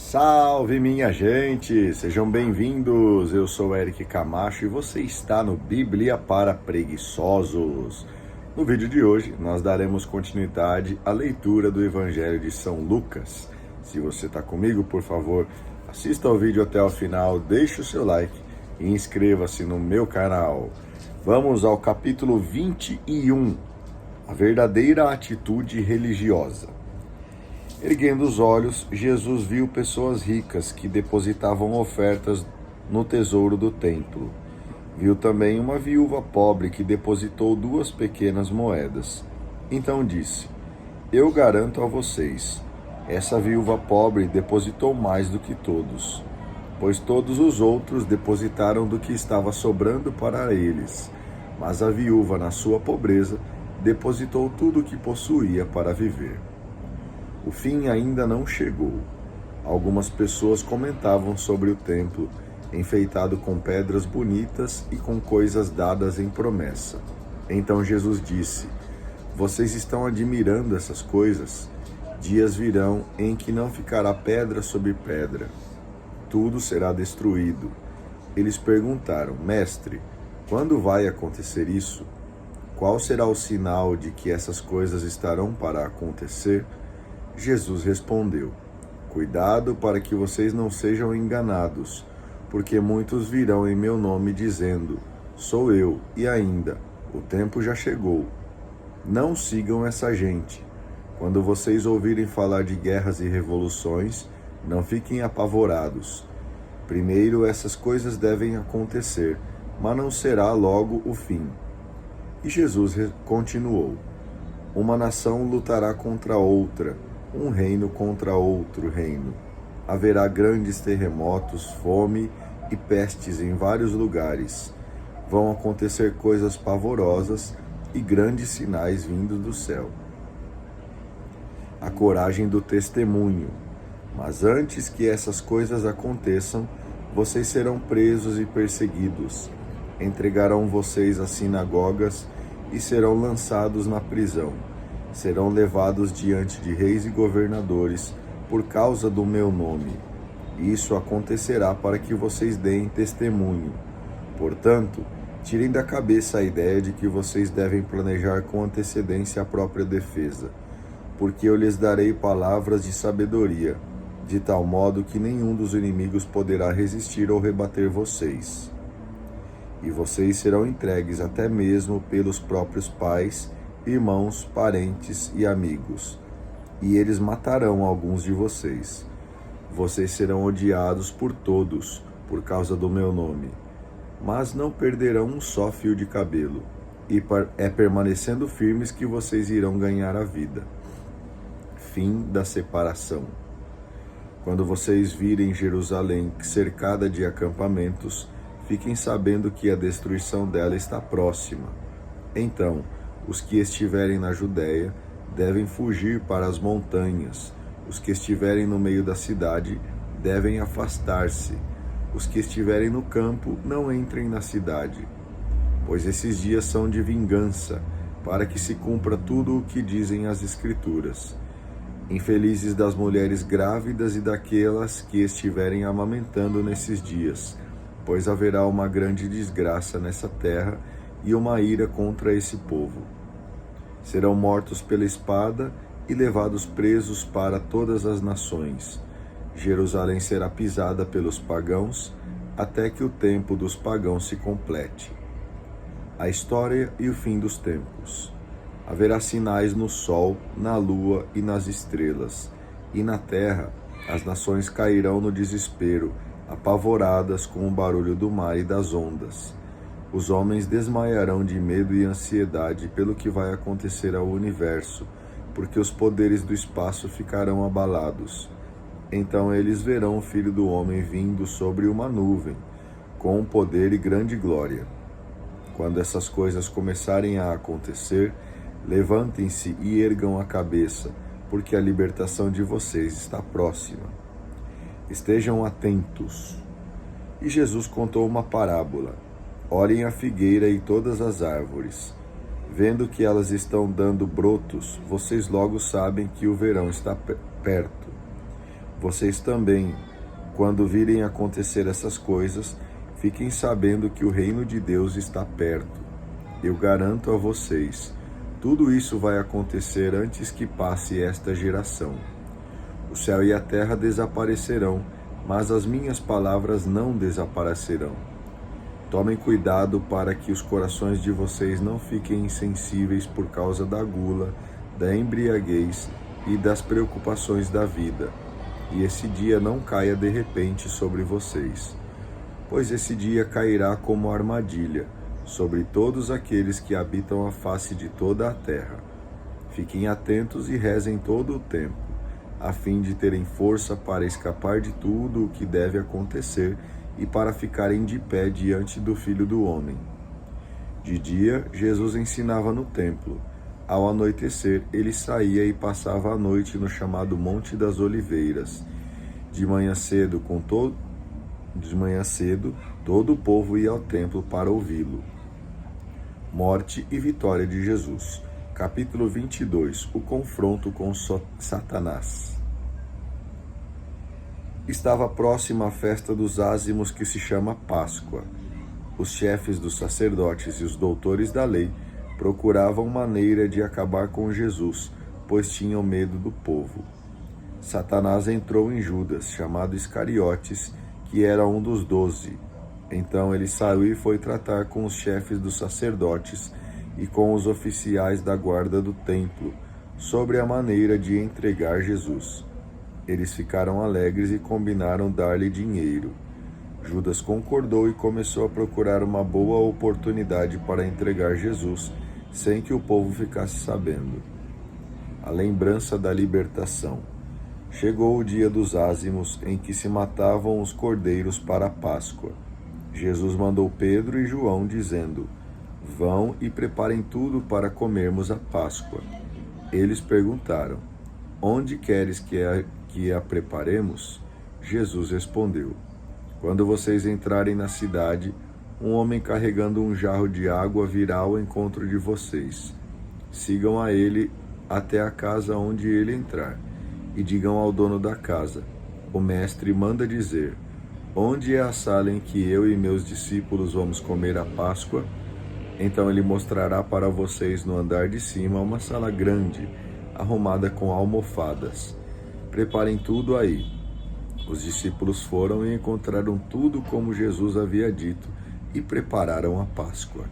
Salve, minha gente! Sejam bem-vindos! Eu sou Eric Camacho e você está no Bíblia para Preguiçosos. No vídeo de hoje, nós daremos continuidade à leitura do Evangelho de São Lucas. Se você está comigo, por favor, assista ao vídeo até o final, deixe o seu like e inscreva-se no meu canal. Vamos ao capítulo 21, a verdadeira atitude religiosa. Erguendo os olhos, Jesus viu pessoas ricas que depositavam ofertas no tesouro do templo. Viu também uma viúva pobre que depositou 2 pequenas moedas. Então disse: Eu garanto a vocês, essa viúva pobre depositou mais do que todos, pois todos os outros depositaram do que estava sobrando para eles. Mas a viúva, na sua pobreza, depositou tudo o que possuía para viver. O fim ainda não chegou. Algumas pessoas comentavam sobre o templo, enfeitado com pedras bonitas e com coisas dadas em promessa. Então Jesus disse: Vocês estão admirando essas coisas? Dias virão em que não ficará pedra sobre pedra. Tudo será destruído. Eles perguntaram: Mestre, quando vai acontecer isso? Qual será o sinal de que essas coisas estarão para acontecer? Jesus respondeu: Cuidado para que vocês não sejam enganados, porque muitos virão em meu nome dizendo: Sou eu, e ainda, o tempo já chegou. Não sigam essa gente. Quando vocês ouvirem falar de guerras e revoluções, não fiquem apavorados. Primeiro essas coisas devem acontecer, mas não será logo o fim. E Jesus continuou: Uma nação lutará contra outra, um reino contra outro reino. Haverá grandes terremotos, fome e pestes em vários lugares. Vão acontecer coisas pavorosas e grandes sinais vindos do céu. A coragem do testemunho. Mas antes que essas coisas aconteçam, vocês serão presos e perseguidos. Entregarão vocês às sinagogas e serão lançados na prisão. Serão levados diante de reis e governadores por causa do meu nome. Isso acontecerá para que vocês deem testemunho. Portanto, tirem da cabeça a ideia de que vocês devem planejar com antecedência a própria defesa, porque eu lhes darei palavras de sabedoria, de tal modo que nenhum dos inimigos poderá resistir ou rebater vocês. E vocês serão entregues até mesmo pelos próprios pais, irmãos, parentes e amigos, e eles matarão alguns de vocês. Vocês serão odiados por todos, por causa do meu nome, mas não perderão um só fio de cabelo, e é permanecendo firmes que vocês irão ganhar a vida. Fim da separação. Quando vocês virem Jerusalém cercada de acampamentos, fiquem sabendo que a destruição dela está próxima. Então, os que estiverem na Judéia devem fugir para as montanhas. Os que estiverem no meio da cidade devem afastar-se. Os que estiverem no campo não entrem na cidade, pois esses dias são de vingança, para que se cumpra tudo o que dizem as Escrituras. Infelizes das mulheres grávidas e daquelas que estiverem amamentando nesses dias, pois haverá uma grande desgraça nessa terra e uma ira contra esse povo. Serão mortos pela espada e levados presos para todas as nações. Jerusalém será pisada pelos pagãos, até que o tempo dos pagãos se complete. A história e o fim dos tempos. Haverá sinais no sol, na lua e nas estrelas, e na terra as nações cairão no desespero, apavoradas com o barulho do mar e das ondas. Os homens desmaiarão de medo e ansiedade pelo que vai acontecer ao universo, porque os poderes do espaço ficarão abalados. Então eles verão o Filho do Homem vindo sobre uma nuvem, com poder e grande glória. Quando essas coisas começarem a acontecer, levantem-se e ergam a cabeça, porque a libertação de vocês está próxima. Estejam atentos. E Jesus contou uma parábola. Olhem a figueira e todas as árvores. Vendo que elas estão dando brotos, vocês logo sabem que o verão está perto. Vocês também, quando virem acontecer essas coisas, fiquem sabendo que o reino de Deus está perto. Eu garanto a vocês, tudo isso vai acontecer antes que passe esta geração. O céu e a terra desaparecerão, mas as minhas palavras não desaparecerão. Tomem cuidado para que os corações de vocês não fiquem insensíveis por causa da gula, da embriaguez e das preocupações da vida, e esse dia não caia de repente sobre vocês, pois esse dia cairá como armadilha sobre todos aqueles que habitam a face de toda a terra. Fiquem atentos e rezem todo o tempo, a fim de terem força para escapar de tudo o que deve acontecer e para ficarem de pé diante do Filho do Homem. De dia, Jesus ensinava no templo. Ao anoitecer, ele saía e passava a noite no chamado Monte das Oliveiras. De manhã cedo, todo o povo ia ao templo para ouvi-lo. Morte e vitória de Jesus. Capítulo 22. O confronto com Satanás. Estava próxima a festa dos ázimos, que se chama Páscoa. Os chefes dos sacerdotes e os doutores da lei procuravam maneira de acabar com Jesus, pois tinham medo do povo. Satanás entrou em Judas, chamado Iscariotes, que era um dos 12. Então ele saiu e foi tratar com os chefes dos sacerdotes e com os oficiais da guarda do templo sobre a maneira de entregar Jesus. Eles ficaram alegres e combinaram dar-lhe dinheiro. Judas concordou e começou a procurar uma boa oportunidade para entregar Jesus, sem que o povo ficasse sabendo. A lembrança da libertação. Chegou o dia dos ázimos, em que se matavam os cordeiros para a Páscoa. Jesus mandou Pedro e João, dizendo: Vão e preparem tudo para comermos a Páscoa. Eles perguntaram: Onde queres que a preparemos? Jesus respondeu: Quando vocês entrarem na cidade, um homem carregando um jarro de água virá ao encontro de vocês. Sigam a ele até a casa onde ele entrar, e digam ao dono da casa: O mestre manda dizer: Onde é a sala em que eu e meus discípulos vamos comer a Páscoa? Então ele mostrará para vocês no andar de cima uma sala grande, arrumada com almofadas. Preparem tudo aí. Os discípulos foram e encontraram tudo como Jesus havia dito e prepararam a Páscoa.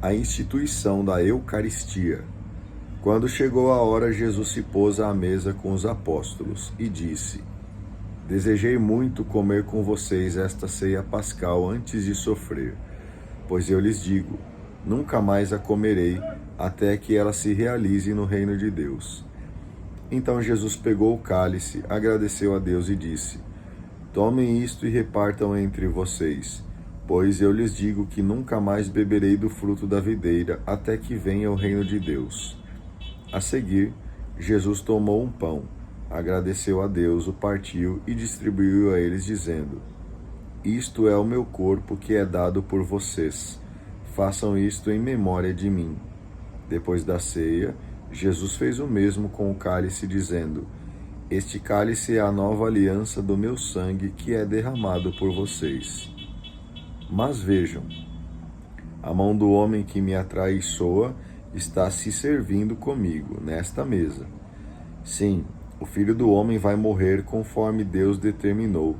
A instituição da Eucaristia. Quando chegou a hora, Jesus se pôs à mesa com os apóstolos e disse: Desejei muito comer com vocês esta ceia pascal antes de sofrer, pois eu lhes digo, nunca mais a comerei até que ela se realize no reino de Deus. Então Jesus pegou o cálice, agradeceu a Deus e disse: Tomem isto e repartam entre vocês, pois eu lhes digo que nunca mais beberei do fruto da videira até que venha o reino de Deus. A seguir, Jesus tomou um pão, agradeceu a Deus, o partiu e distribuiu a eles, dizendo: Isto é o meu corpo que é dado por vocês. Façam isto em memória de mim. Depois da ceia, Jesus fez o mesmo com o cálice, dizendo: Este cálice é a nova aliança do meu sangue que é derramado por vocês. Mas vejam, a mão do homem que me atraiçoa está se servindo comigo nesta mesa. Sim, o Filho do Homem vai morrer conforme Deus determinou,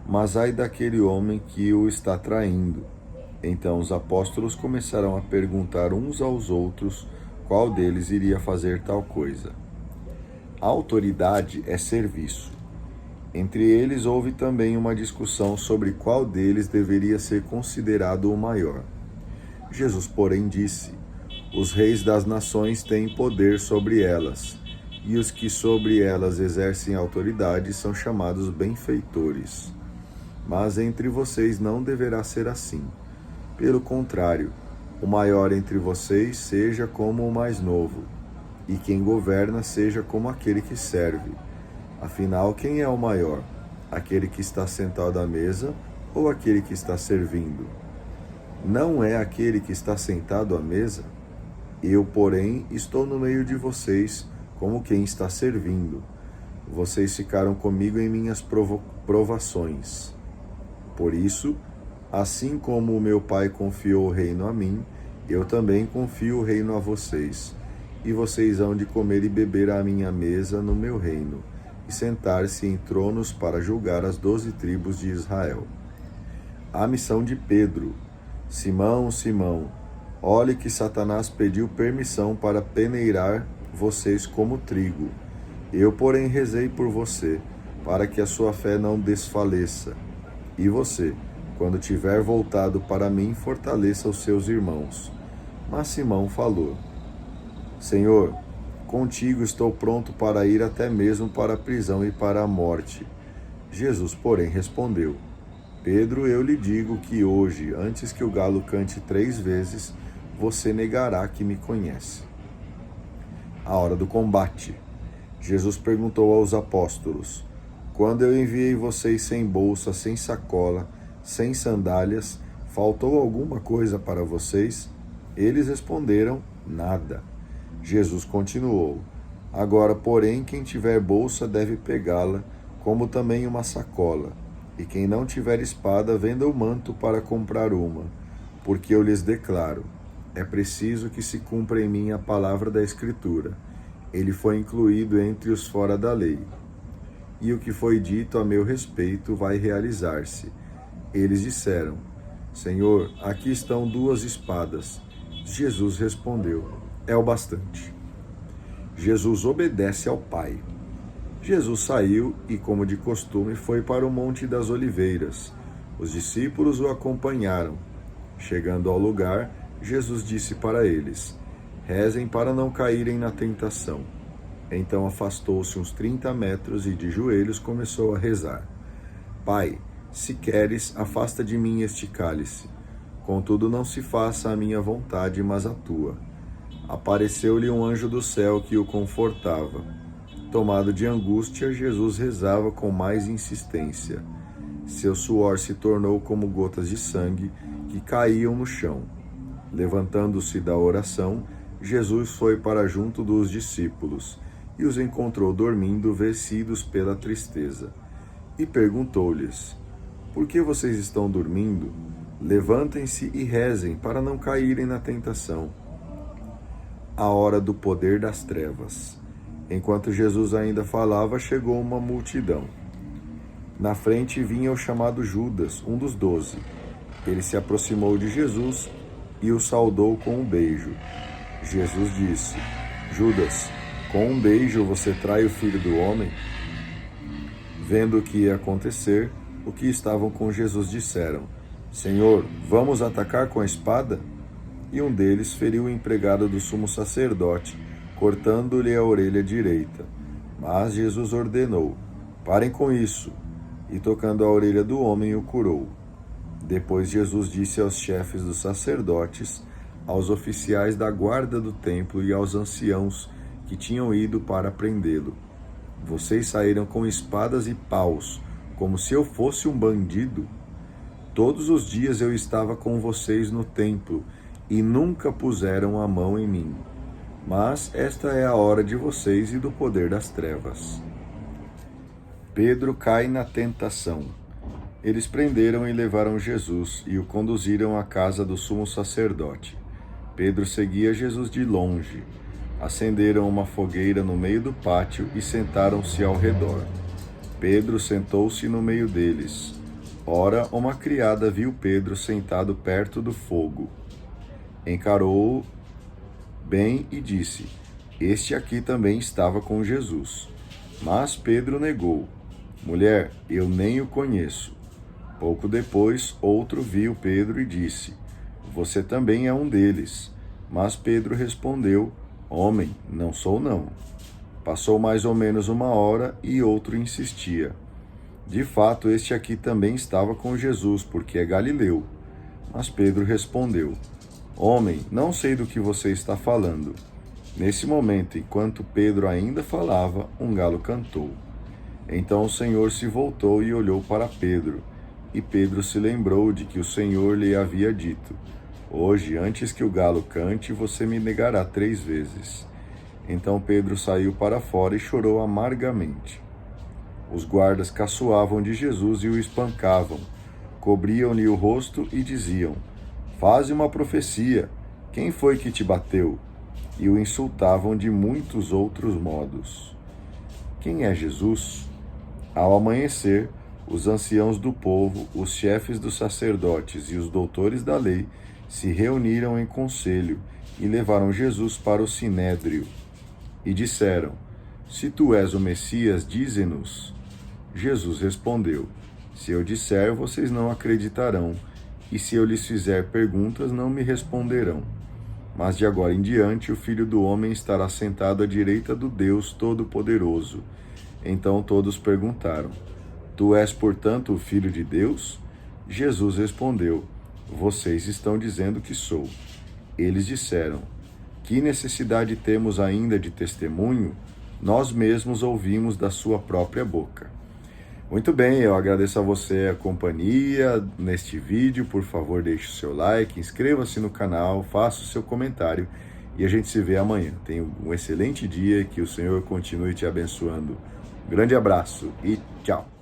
mas ai daquele homem que o está traindo. Então os apóstolos começaram a perguntar uns aos outros qual deles iria fazer tal coisa. A autoridade é serviço. Entre eles houve também uma discussão sobre qual deles deveria ser considerado o maior. Jesus, porém, disse: Os reis das nações têm poder sobre elas, e os que sobre elas exercem autoridade são chamados benfeitores. Mas entre vocês não deverá ser assim. Pelo contrário, o maior entre vocês seja como o mais novo, e quem governa seja como aquele que serve. Afinal, quem é o maior? Aquele que está sentado à mesa ou aquele que está servindo? Não é aquele que está sentado à mesa? Eu, porém, estou no meio de vocês como quem está servindo. vocês ficaram comigo em minhas provações. Por isso, assim como o meu Pai confiou o reino a mim, eu também confio o reino a vocês. E vocês hão de comer e beber à minha mesa no meu reino, e sentar-se em tronos para julgar as 12 tribos de Israel. A missão de Pedro. Simão, Simão, olhe que Satanás pediu permissão para peneirar vocês como trigo. Eu, porém, rezei por você, para que a sua fé não desfaleça. E você, quando tiver voltado para mim, fortaleça os seus irmãos. Mas Simão falou: Senhor, contigo estou pronto para ir até mesmo para a prisão e para a morte. Jesus, porém, respondeu: Pedro, eu lhe digo que hoje, antes que o galo cante 3 vezes, você negará que me conhece. A hora do combate. Jesus perguntou aos apóstolos: Quando eu enviei vocês sem bolsa, sem sacola, sem sandálias, faltou alguma coisa para vocês? Eles responderam: Nada. Jesus continuou: Agora, porém, quem tiver bolsa deve pegá-la, como também uma sacola. E quem não tiver espada, venda o manto para comprar uma. Porque eu lhes declaro: é preciso que se cumpra em mim a palavra da Escritura. Ele foi incluído entre os fora da lei. E o que foi dito a meu respeito vai realizar-se. Eles disseram: Senhor, aqui estão 2 espadas. Jesus respondeu: É o bastante. Jesus obedece ao Pai. Jesus saiu e, como de costume, foi para o Monte das Oliveiras. Os discípulos o acompanharam. Chegando ao lugar, Jesus disse para eles: Rezem para não caírem na tentação. Então afastou-se uns 30 metros e de joelhos começou a rezar: Pai, se queres, afasta de mim este cálice. Contudo, não se faça a minha vontade, mas a tua. Apareceu-lhe um anjo do céu que o confortava. Tomado de angústia, Jesus rezava com mais insistência. Seu suor se tornou como gotas de sangue que caíam no chão. Levantando-se da oração, Jesus foi para junto dos discípulos e os encontrou dormindo, vencidos pela tristeza. E perguntou-lhes: Por que vocês estão dormindo? Levantem-se e rezem para não caírem na tentação. A hora do poder das trevas. Enquanto Jesus ainda falava, chegou uma multidão. Na frente vinha o chamado Judas, um dos 12. Ele se aproximou de Jesus e o saudou com um beijo. Jesus disse: Judas, com um beijo você trai o Filho do Homem? Vendo o que ia acontecer, os que estavam com Jesus disseram: Senhor, vamos atacar com a espada? E um deles feriu o empregado do sumo sacerdote, cortando-lhe a orelha direita. Mas Jesus ordenou: Parem com isso. E tocando a orelha do homem, o curou. Depois Jesus disse aos chefes dos sacerdotes, aos oficiais da guarda do templo e aos anciãos que tinham ido para prendê-lo: Vocês saíram com espadas e paus, como se eu fosse um bandido? Todos os dias eu estava com vocês no templo, e nunca puseram a mão em mim. Mas esta é a hora de vocês e do poder das trevas. Pedro cai na tentação. Eles prenderam e levaram Jesus e o conduziram à casa do sumo sacerdote. Pedro seguia Jesus de longe. Acenderam uma fogueira no meio do pátio e sentaram-se ao redor. Pedro sentou-se no meio deles. Ora, uma criada viu Pedro sentado perto do fogo. Encarou-o bem e disse: Este aqui também estava com Jesus. Mas Pedro negou: Mulher, eu nem o conheço. Pouco depois, outro viu Pedro e disse: Você também é um deles. Mas Pedro respondeu: Homem, não sou não. Passou mais ou menos 1 hora e outro insistia: De fato, este aqui também estava com Jesus, porque é galileu. Mas Pedro respondeu: Homem, não sei do que você está falando. Nesse momento, enquanto Pedro ainda falava, um galo cantou. Então o Senhor se voltou e olhou para Pedro. E Pedro se lembrou de que o Senhor lhe havia dito: Hoje, antes que o galo cante, você me negará 3 vezes. Então Pedro saiu para fora e chorou amargamente. Os guardas caçoavam de Jesus e o espancavam. Cobriam-lhe o rosto e diziam: Faze uma profecia. Quem foi que te bateu? E o insultavam de muitos outros modos. Quem é Jesus? Ao amanhecer, os anciãos do povo, os chefes dos sacerdotes e os doutores da lei se reuniram em conselho e levaram Jesus para o sinédrio. E disseram: Se tu és o Messias, dize-nos. Jesus respondeu: Se eu disser, vocês não acreditarão, e se eu lhes fizer perguntas, não me responderão. Mas de agora em diante o Filho do Homem estará sentado à direita do Deus Todo-Poderoso. Então todos perguntaram: Tu és, portanto, o Filho de Deus? Jesus respondeu: Vocês estão dizendo que sou. Eles disseram: Que necessidade temos ainda de testemunho? Nós mesmos ouvimos da sua própria boca. Muito bem, eu agradeço a você a companhia neste vídeo. Por favor, deixe o seu like, inscreva-se no canal, faça o seu comentário e a gente se vê amanhã. Tenha um excelente dia, que o Senhor continue te abençoando. Um grande abraço e tchau!